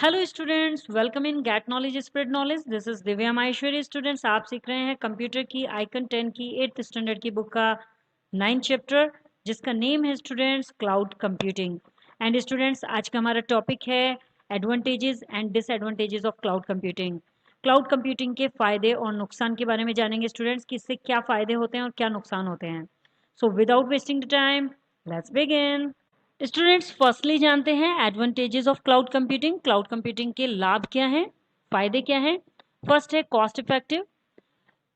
Hello students, welcome in get knowledge spread knowledge. This is Divya Maheshwari. Students, आप सीख रहे हैं कंप्यूटर की आइकन 10 की 8th स्टैंडर्ड की बुक का 9th चैप्टर, जिसका नेम है students cloud computing. And students, आज का हमारा टॉपिक है advantages and disadvantages of cloud computing. Cloud computing के फायदे और नुकसान के बारे में जानेंगे स्टूडेंट्स कि इससे क्या फायदे होते हैं और क्या नुकसान होते हैं। So without wasting the time, let's begin. Students, firstly जानते हैं advantages of cloud computing. Cloud computing के लाभ क्या हैं, फायदे क्या हैं। फर्स्ट है cost effective.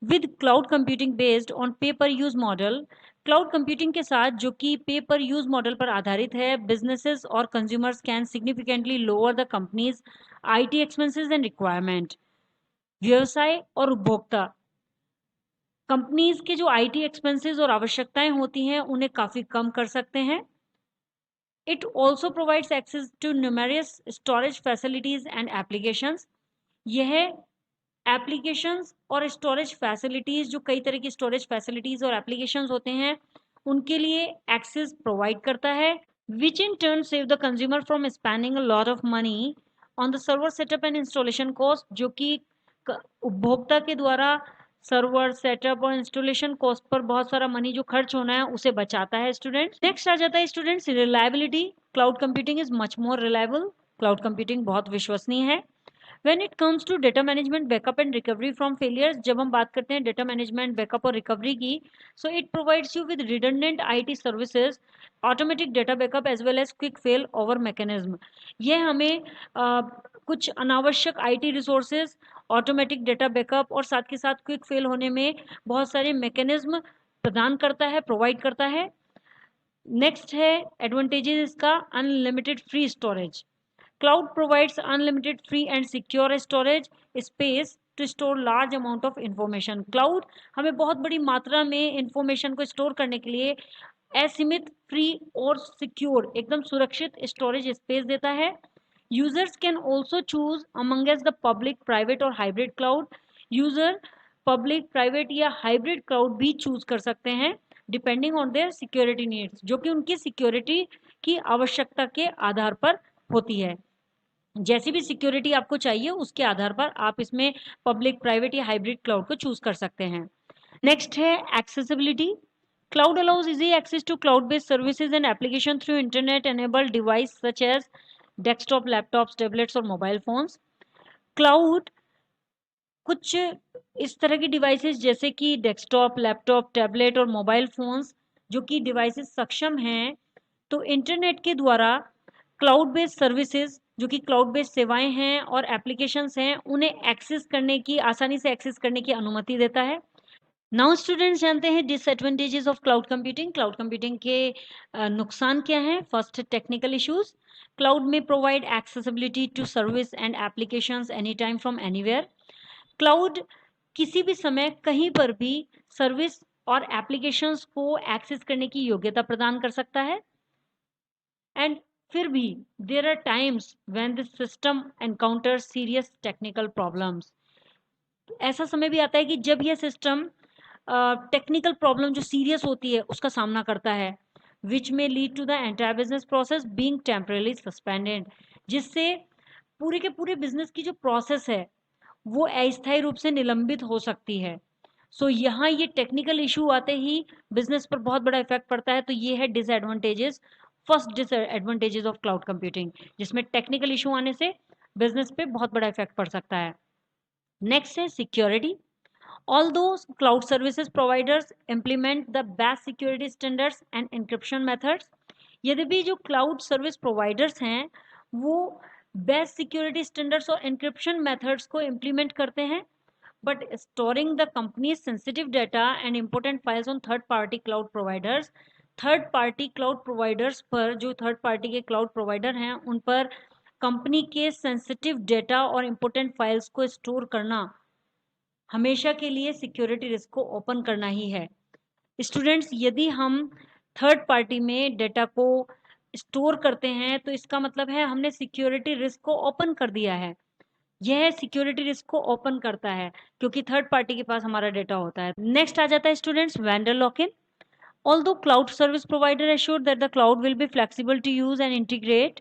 With cloud computing based on पे पर यूज मॉडल, क्लाउड कंप्यूटिंग के साथ जो कि पे पर यूज मॉडल पर आधारित है, बिजनेसेस और consumers can significantly lower the companies IT expenses and requirement. व्यवसाय और उपभोक्ता कंपनीज के जो आईटी एक्सपेंसेस और आवश्यकताएं होती हैं उन्हें काफी कम कर सकते हैं। It also provides access to numerous storage facilities and applications. यह एप्लीकेशंस और स्टोरेज फैसिलिटीज, जो कई तरह की स्टोरेज फैसिलिटीज और एप्लीकेशंस होते हैं, उनके लिए एक्सेस प्रोवाइड करता है, which in turn save the consumer from spending a lot of money on the server setup and installation cost, जो कि उपभोक्ता के द्वारा सर्वर सेटअप और इंस्टॉलेशन कॉस्ट पर बहुत सारा मनी जो खर्च होना है उसे बचाता है स्टूडेंट्स। नेक्स्ट आ जाता है students reliability. Cloud computing is much more reliable. Cloud computing बहुत विश्वसनीय है। When it comes to data management, backup and recovery from failures, जब हम बात करते हैं डेटा मैनेजमेंट, बैकअप और रिकवरी की, so it provides you with redundant IT services, automatic data backup as well as quick fail over mechanism. ये हमें कुछ अनावश्यक IT resources, automatic data backup और साथ के साथ क्विक फेल होने में बहुत सारे मैकेनिज्म प्रदान करता है, प्रोवाइड करता है। नेक्स्ट है एडवांटेजेस इसका, unlimited free storage. Cloud provides unlimited free and secure storage space to store large amount of information. Cloud हमें बहुत बड़ी मात्रा में इंफॉर्मेशन को स्टोर करने के लिए असीमित, फ्री और सिक्योर, एकदम सुरक्षित स्टोरेज स्पेस देता है। Users can also choose amongst the public, private और hybrid cloud. User public, private या हाइब्रिड क्लाउड भी चूज कर सकते हैं depending on their security needs, जो कि उनकी सिक्योरिटी की आवश्यकता के आधार पर होती है। जैसी भी सिक्योरिटी आपको चाहिए उसके आधार पर आप इसमें पब्लिक, प्राइवेट या हाइब्रिड क्लाउड को चूज कर सकते हैं। नेक्स्ट है accessibility. Cloud allows easy access to cloud based services and application through internet enabled device such as desktop, laptops, tablets और मोबाइल फोन्स। क्लाउड कुछ इस तरह की डिवाइसेस जैसे कि डेस्कटॉप, लैपटॉप, टैबलेट और मोबाइल फोन्स, जो कि डिवाइसेस सक्षम हैं, तो इंटरनेट के द्वारा क्लाउड बेस्ड सर्विसेज, जो कि क्लाउड बेस्ड सेवाएं हैं और एप्लीकेशंस हैं, उन्हें एक्सेस करने की, आसानी से एक्सेस करने की अनुमति देता है। नाउ स्टूडेंट्स, जानते हैं disadvantages of cloud computing. Cloud computing के नुकसान क्या हैं। First, technical issues. क्लाउड में provide accessibility to service and applications any time from anywhere. Cloud किसी भी समय कहीं पर भी सर्विस और एप्लीकेशंस को एक्सेस करने की योग्यता प्रदान कर सकता है। एंड फिर भी there are times when the system encounter serious technical problems. ऐसा समय भी आता है कि जब यह सिस्टम टेक्निकल प्रॉब्लम जो सीरियस होती है उसका सामना करता है, विच में lead to the entire business process being temporarily suspended, जिससे पूरे के पूरे बिजनेस की जो प्रोसेस है वो अस्थायी रूप से निलंबित हो सकती है। सो यहाँ ये टेक्निकल इशू आते ही बिजनेस पर बहुत बड़ा इफेक्ट पड़ता है। तो ये है disadvantages, first disadvantages of cloud computing, जिसमें टेक्निकल इशू आने से बिजनेस पे बहुत बड़ा इफेक्ट पड़ सकता है। नेक्स्ट है security. Although cloud services providers implement the best security standards and encryption methods, यद्यपि जो क्लाउड सर्विस प्रोवाइडर्स हैं वो बेस्ट सिक्योरिटी स्टैंडर्ड्स और एन्क्रिप्शन मेथड्स को इम्प्लीमेंट करते हैं, but storing the company's sensitive data and important files on third party cloud providers, third partly cloud providers पर, जो थर्ड पार्टी के क्लाउड प्रोवाइडर हैं उन पर कंपनी के सेंसिटिव डेटा और इम्पोर्टेंट फाइल्स को स्टोर करना हमेशा के लिए सिक्योरिटी रिस्क को ओपन करना ही है। स्टूडेंट्स, यदि हम थर्ड पार्टी में डेटा को स्टोर करते हैं तो इसका मतलब है हमने सिक्योरिटी रिस्क को ओपन कर दिया है। यह सिक्योरिटी रिस्क को ओपन करता है क्योंकि थर्ड पार्टी के पास हमारा डेटा होता है। नेक्स्ट आ जाता है students vendor lock in. Although cloud service provider assured that the cloud will be flexible to use and integrate,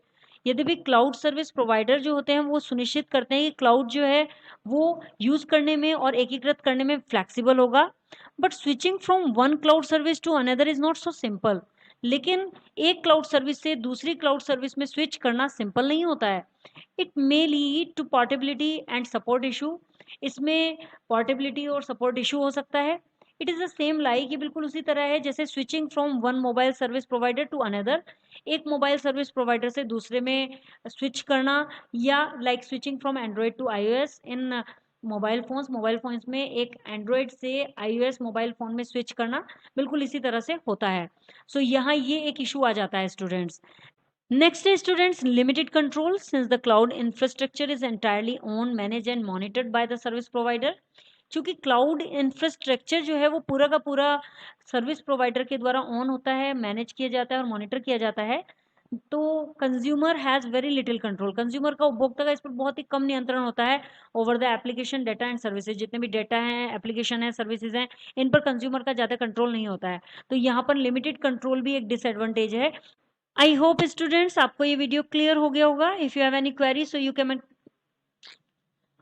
यद्यपि क्लाउड सर्विस प्रोवाइडर जो होते हैं वो सुनिश्चित करते हैं कि क्लाउड जो है वो यूज़ करने में और एकीकृत करने में फ्लेक्सिबल होगा। But switching from one cloud service to another is not so simple. लेकिन एक क्लाउड सर्विस से दूसरी क्लाउड सर्विस में स्विच करना सिंपल नहीं होता है। It may lead to portability and support issue. इसमें पोर्टेबिलिटी और सपोर्ट इशू हो सकता है। It is the same like, ये बिल्कुल उसी तरह है जैसे switching from one mobile service provider to another, एक मोबाइल सर्विस प्रोवाइडर से दूसरे में स्विच करना, या like switching from Android to iOS in mobile phones में एक एंड्रॉयड से आईओएस मोबाइल फ़ोन में स्विच करना बिल्कुल इसी तरह से होता है। सो यहाँ ये एक इशू आ जाता है students. Next is students limited control since the cloud infrastructure is entirely owned, managed and monitored by the service provider. चूंकि क्लाउड इंफ्रास्ट्रक्चर जो है वो पूरा का पूरा सर्विस प्रोवाइडर के द्वारा ऑन होता है, मैनेज किया जाता है और मॉनिटर किया जाता है, तो consumer has very little control. Consumer का, उपभोक्ता का इस पर बहुत ही कम नियंत्रण होता है over the application, data and services. जितने भी डेटा हैं, एप्लीकेशन है, सर्विसेज हैं, इन पर कंज्यूमर का ज़्यादा कंट्रोल नहीं होता है। तो यहाँ पर लिमिटेड कंट्रोल भी एक डिसएडवांटेज है। आई होप स्टूडेंट्स आपको ये वीडियो क्लियर हो गया होगा। If you have any query so you can,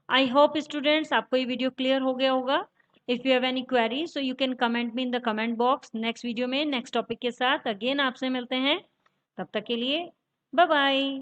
I hope students आपको ये वीडियो क्लियर हो गया होगा। If you have any query so you can comment me in the comment box. Next video में next topic के साथ again आपसे मिलते हैं, तब तक के लिए बाय बाय।